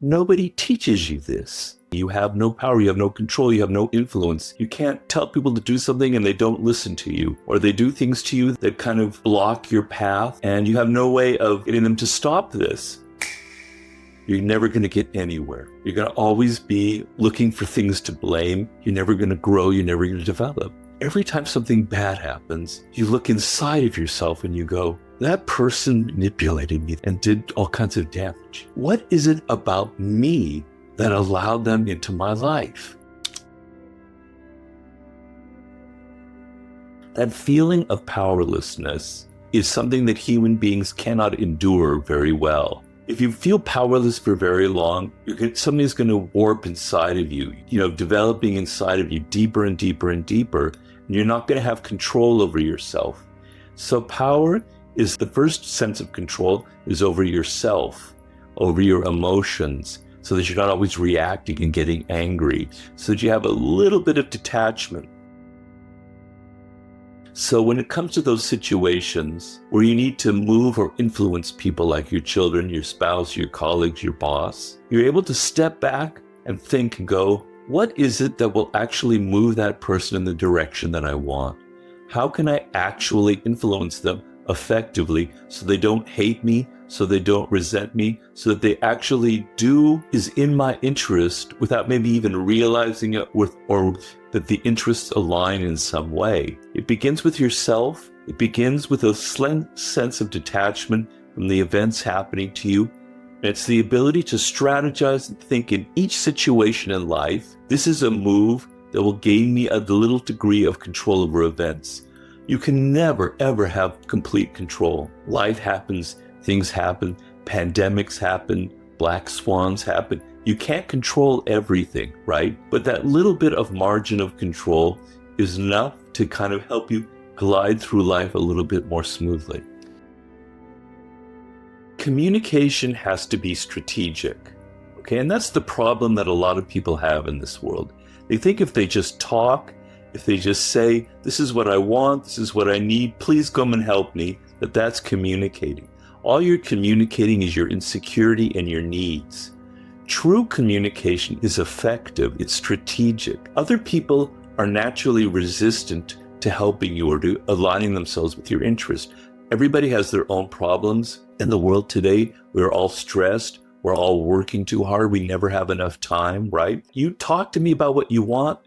Nobody teaches you this. You have no power, you have no control, you have no influence. You can't tell people to do something and they don't listen to you, or they do things to you that kind of block your path, and you have no way of getting them to stop this. You're never going to get anywhere. You're going to always be looking for things to blame. You're never going to grow, you're never going to develop. Every time something bad happens, you look inside of yourself and you go, that person manipulated me and did all kinds of damage. What is it about me that allowed them into my life? That feeling of powerlessness is something that human beings cannot endure very well. If you feel powerless for very long, something's going to warp inside of you, developing inside of you deeper and deeper and deeper, and you're not going to have control over yourself. So power is the first sense of control is over yourself, over your emotions, so that you're not always reacting and getting angry, so that you have a little bit of detachment. So when it comes to those situations where you need to move or influence people like your children, your spouse, your colleagues, your boss, you're able to step back and think and go, what is it that will actually move that person in the direction that I want? How can I actually influence them effectively so they don't hate me, so they don't resent me, so that they actually do is in my interest without maybe even realizing it, or that the interests align in some way. It begins with yourself. It begins with a sense of detachment from the events happening to you. And it's the ability to strategize and think in each situation in life, this is a move that will gain me a little degree of control over events. You can never, ever have complete control. Life happens, things happen, pandemics happen, black swans happen. You can't control everything, right? But that little bit of margin of control is enough to kind of help you glide through life a little bit more smoothly. Communication has to be strategic, okay? And that's the problem that a lot of people have in this world. They think if they just talk, if they just say, this is what I want, this is what I need, please come and help me, that's communicating. All you're communicating is your insecurity and your needs. True communication is effective, it's strategic. Other people are naturally resistant to helping you or to aligning themselves with your interest. Everybody has their own problems. In the world today, we're all stressed, we're all working too hard, we never have enough time, right? You talk to me about what you want,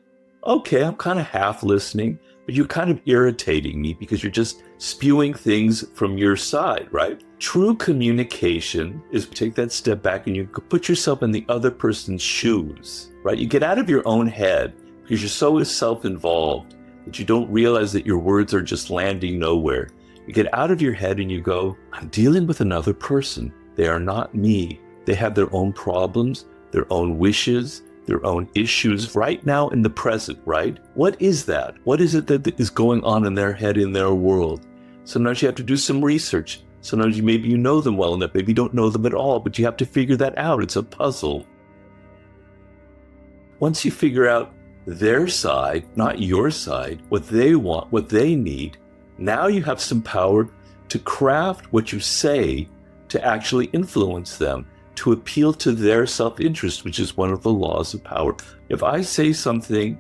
okay, I'm kind of half listening, but you're kind of irritating me because you're just spewing things from your side, right? True communication is take that step back and you put yourself in the other person's shoes, right? You get out of your own head because you're so self-involved that you don't realize that your words are just landing nowhere. You get out of your head and you go, I'm dealing with another person. They are not me. They have their own problems, their own wishes, their own issues right now in the present, right? What is that? What is it that is going on in their head, in their world? Sometimes you have to do some research. Sometimes maybe you know them well enough, maybe you don't know them at all, but you have to figure that out. It's a puzzle. Once you figure out their side, not your side, what they want, what they need, now you have some power to craft what you say to actually influence them, to appeal to their self-interest, which is one of the laws of power. If I say something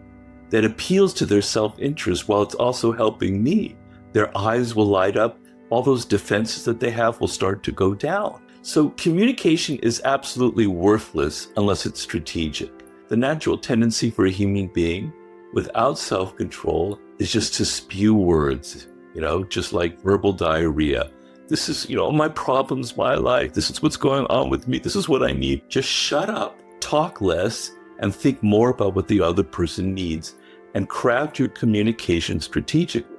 that appeals to their self-interest while it's also helping me, their eyes will light up, all those defenses that they have will start to go down. So communication is absolutely worthless unless it's strategic. The natural tendency for a human being without self-control is just to spew words, just like verbal diarrhea. This is, my problems, my life. This is what's going on with me. This is what I need. Just shut up, talk less, and think more about what the other person needs, and craft your communication strategically.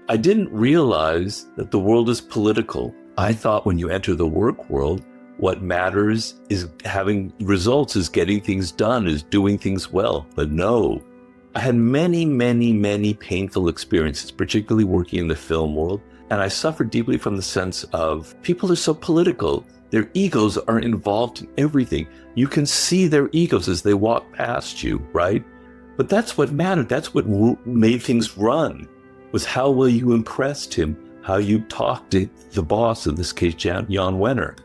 I didn't realize that the world is political. I thought when you enter the work world, what matters is having results, is getting things done, is doing things well. But no. I had many, many, many painful experiences, particularly working in the film world, and I suffered deeply from the sense of people are so political. Their egos are involved in everything. You can see their egos as they walk past you, right? But that's what mattered. That's what made things run, was how well you impressed him, how you talked to the boss, in this case, Jan Wenner.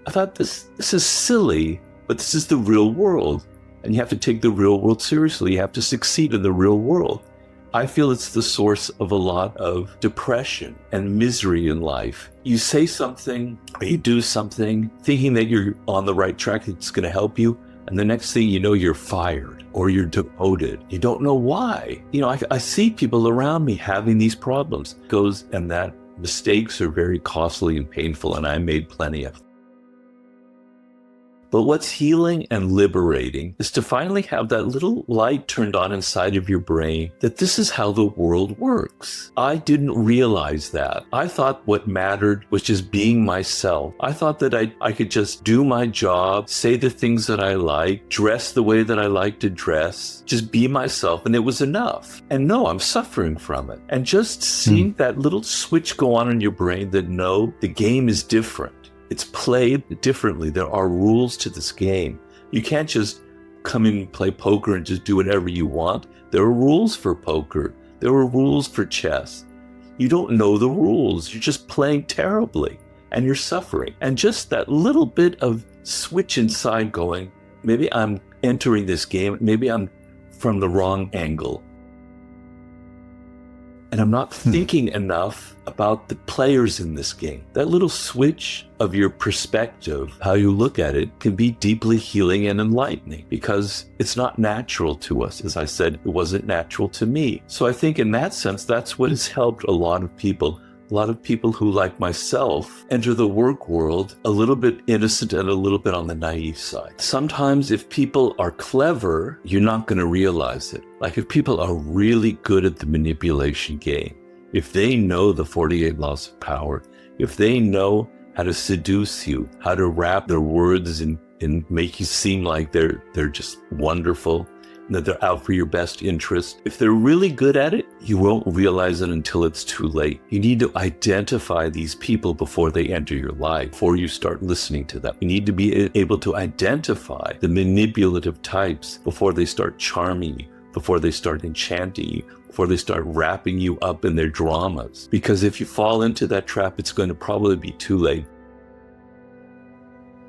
I thought this is silly, but this is the real world. And you have to take the real world seriously. You have to succeed in the real world. I feel it's the source of a lot of depression and misery in life. You say something or you do something thinking that you're on the right track, it's going to help you. And the next thing you know, you're fired or you're demoted. You don't know why. I see people around me having these problems. And that mistakes are very costly and painful, and I made plenty of them. But what's healing and liberating is to finally have that little light turned on inside of your brain that this is how the world works. I didn't realize that. I thought what mattered was just being myself. I thought that I could just do my job, say the things that I like, dress the way that I like to dress, just be myself, and it was enough. And no, I'm suffering from it. And just seeing that little switch go on in your brain that no, the game is different. It's played differently. There are rules to this game. You can't just come in and play poker and just do whatever you want. There are rules for poker. There are rules for chess. You don't know the rules. You're just playing terribly and you're suffering. And just that little bit of switch inside going, maybe I'm entering this game. Maybe I'm from the wrong angle. And I'm not thinking enough about the players in this game. That little switch of your perspective, how you look at it, can be deeply healing and enlightening because it's not natural to us. As I said, it wasn't natural to me. So I think in that sense, that's what has helped a lot of people. A lot of people who, like myself, enter the work world a little bit innocent and a little bit on the naive side. Sometimes if people are clever, you're not going to realize it. Like if people are really good at the manipulation game, if they know the 48 laws of power, if they know how to seduce you, how to wrap their words and make you seem like they're just wonderful, that they're out for your best interest. If they're really good at it, you won't realize it until it's too late. You need to identify these people before they enter your life, before you start listening to them. You need to be able to identify the manipulative types before they start charming you, before they start enchanting you, before they start wrapping you up in their dramas. Because if you fall into that trap, it's going to probably be too late.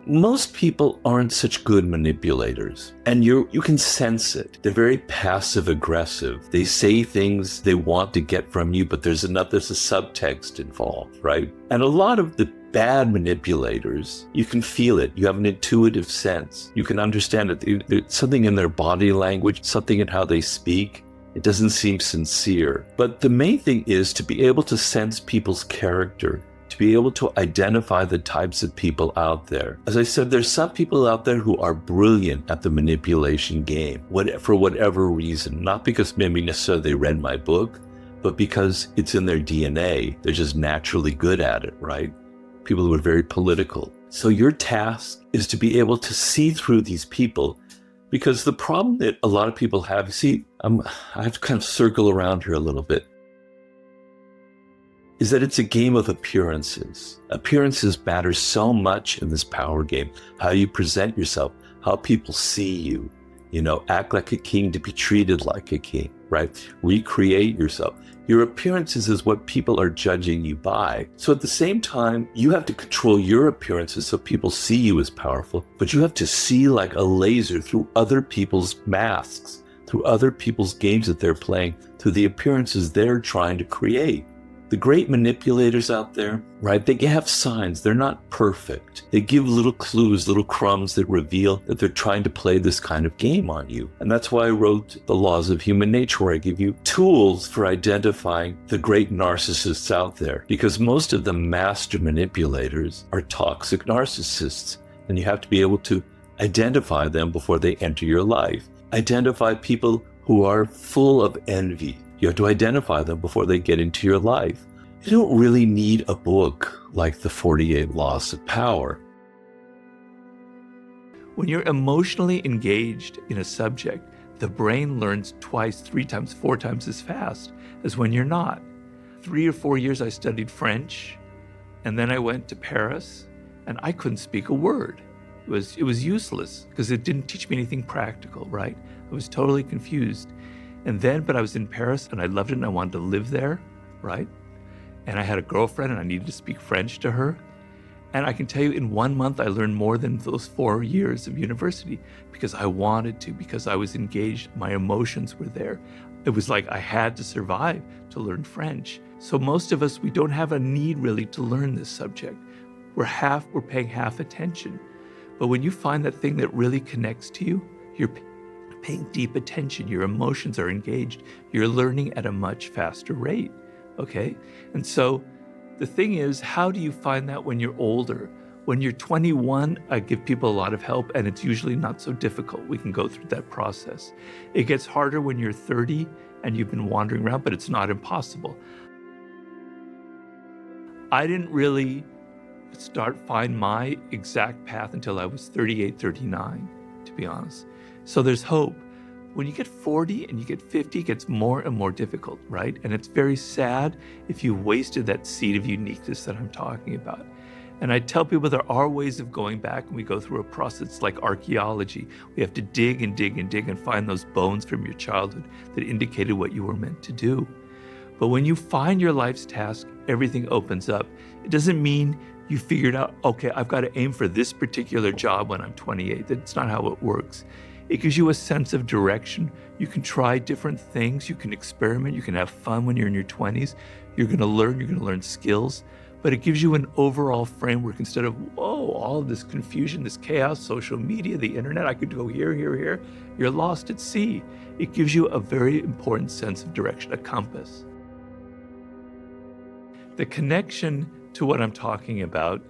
Most people aren't such good manipulators, and you can sense it. They're very passive aggressive. They say things they want to get from you, but there's a subtext involved, right? And a lot of the bad manipulators, you can feel it. You have an intuitive sense. You can understand it. There's something in their body language, something in how they speak. It doesn't seem sincere. But the main thing is to be able to sense people's character, to be able to identify the types of people out there. As I said, there's some people out there who are brilliant at the manipulation game, for whatever reason, not because maybe necessarily they read my book, but because it's in their DNA. They're just naturally good at it, right? People who are very political. So your task is to be able to see through these people, because the problem that a lot of people have, I have to kind of circle around here a little bit, is that it's a game of appearances. Appearances matter so much in this power game. How you present yourself, how people see you, act like a king to be treated like a king, right? Recreate yourself. Your appearances is what people are judging you by. So at the same time, you have to control your appearances so people see you as powerful, but you have to see like a laser through other people's masks, through other people's games that they're playing, through the appearances they're trying to create. The great manipulators out there, right, they have signs. They're not perfect. They give little clues, little crumbs that reveal that they're trying to play this kind of game on you. And that's why I wrote The Laws of Human Nature, where I give you tools for identifying the great narcissists out there. Because most of the master manipulators are toxic narcissists. And you have to be able to identify them before they enter your life. Identify people who are full of envy. You have to identify them before they get into your life. You don't really need a book like The 48 Laws of Power. When you're emotionally engaged in a subject, the brain learns 2x, 3x, 4x as fast as when you're not. 3 or 4 years I studied French, and then I went to Paris, and I couldn't speak a word. It was useless because it didn't teach me anything practical, right? I was totally confused. But I was in Paris and I loved it and I wanted to live there, right? And I had a girlfriend and I needed to speak French to her. And I can tell you in 1 month, I learned more than those 4 years of university because I wanted to, because I was engaged. My emotions were there. It was like I had to survive to learn French. So most of us, we don't have a need really to learn this subject. We're paying half attention. But when you find that thing that really connects to you, you're paying deep attention. Your emotions are engaged. You're learning at a much faster rate, okay? And so the thing is, how do you find that when you're older? When you're 21, I give people a lot of help, and it's usually not so difficult. We can go through that process. It gets harder when you're 30 and you've been wandering around, but it's not impossible. I didn't really find my exact path until I was 38, 39, to be honest. So there's hope. When you get 40 and you get 50, it gets more and more difficult, right? And it's very sad if you wasted that seed of uniqueness that I'm talking about. And I tell people there are ways of going back, and we go through a process like archaeology. We have to dig and dig and dig and find those bones from your childhood that indicated what you were meant to do. But when you find your life's task, everything opens up. It doesn't mean you figured out, okay, I've got to aim for this particular job when I'm 28. That's not how it works. It gives you a sense of direction. You can try different things. You can experiment. You can have fun when you're in your 20s. You're going to learn skills. But it gives you an overall framework instead of, whoa, all of this confusion, this chaos, social media, the internet, I could go here, here, here. You're lost at sea. It gives you a very important sense of direction, a compass. The connection to what I'm talking about,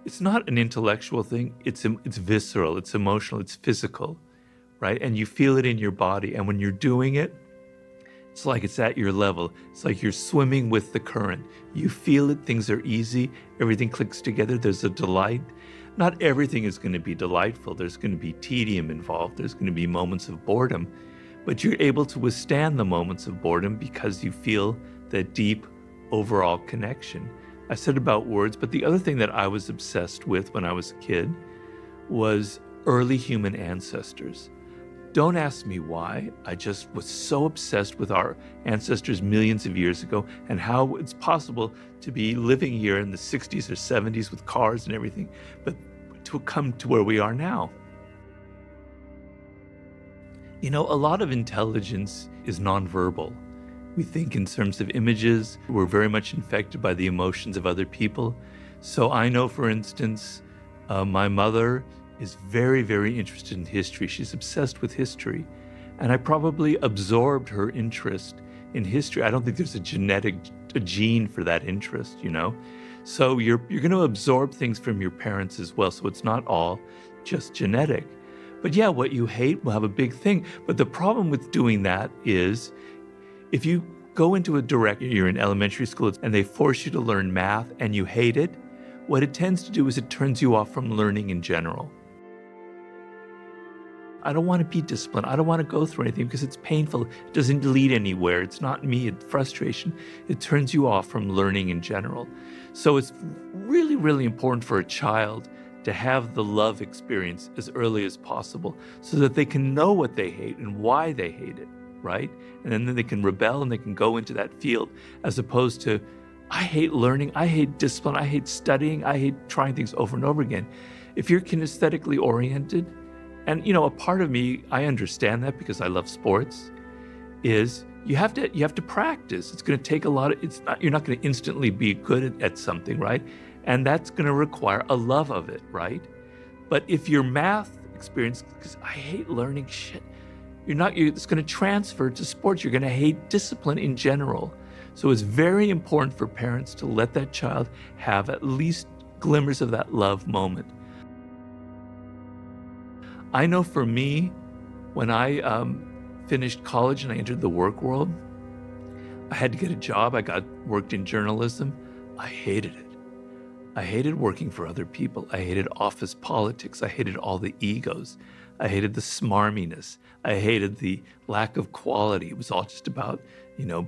it's not an intellectual thing. It's visceral, it's emotional, it's physical, right? And you feel it in your body. And when you're doing it, it's like it's at your level. It's like you're swimming with the current. You feel it, things are easy, everything clicks together, there's a delight. Not everything is going to be delightful. There's going to be tedium involved. There's going to be moments of boredom. But you're able to withstand the moments of boredom because you feel that deep overall connection. I said about words, but the other thing that I was obsessed with when I was a kid was early human ancestors. Don't ask me why. I just was so obsessed with our ancestors millions of years ago and how it's possible to be living here in the 60s or 70s with cars and everything, but to come to where we are now. You know, a lot of intelligence is nonverbal. We think in terms of images. We're very much infected by the emotions of other people. So I know, for instance, my mother is very, very interested in history. She's obsessed with history. And I probably absorbed her interest in history. I don't think there's a gene for that interest, you know? So you're going to absorb things from your parents as well. So it's not all just genetic. But yeah, what you hate will have a big thing. But the problem with doing that is, if you go into you're in elementary school and they force you to learn math and you hate it, what it tends to do is it turns you off from learning in general. I don't want to be disciplined. I don't want to go through anything because it's painful. It doesn't lead anywhere. It's not me. It's frustration. It turns you off from learning in general. So it's really, really important for a child to have the love experience as early as possible so that they can know what they hate and why they hate it. Right? And then they can rebel and they can go into that field, as opposed to, I hate learning, I hate discipline, I hate studying, I hate trying things over and over again. If you're kinesthetically oriented, and you know, a part of me, I understand that because I love sports, is you have to practice. It's going to take a lot of, you're not going to instantly be good at something, right? And that's going to require a love of it, right? But if your math experience, because I hate learning shit, it's going to transfer to sports. You're going to hate discipline in general. So it's very important for parents to let that child have at least glimmers of that love moment. I know for me, when I finished college and I entered the work world, I had to get a job. I worked in journalism. I hated it. I hated working for other people. I hated office politics. I hated all the egos. I hated the smarminess. I hated the lack of quality. It was all just about,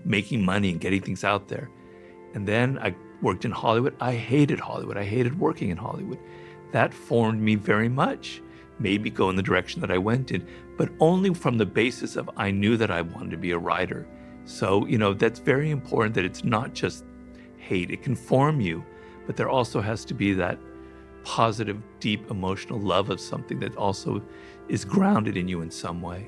making money and getting things out there. And then I worked in Hollywood. I hated Hollywood. I hated working in Hollywood. That formed me very much, made me go in the direction that I went in, but only from the basis of I knew that I wanted to be a writer. So, that's very important, that it's not just hate. It can form you, but there also has to be that positive, deep emotional love of something that also is grounded in you in some way.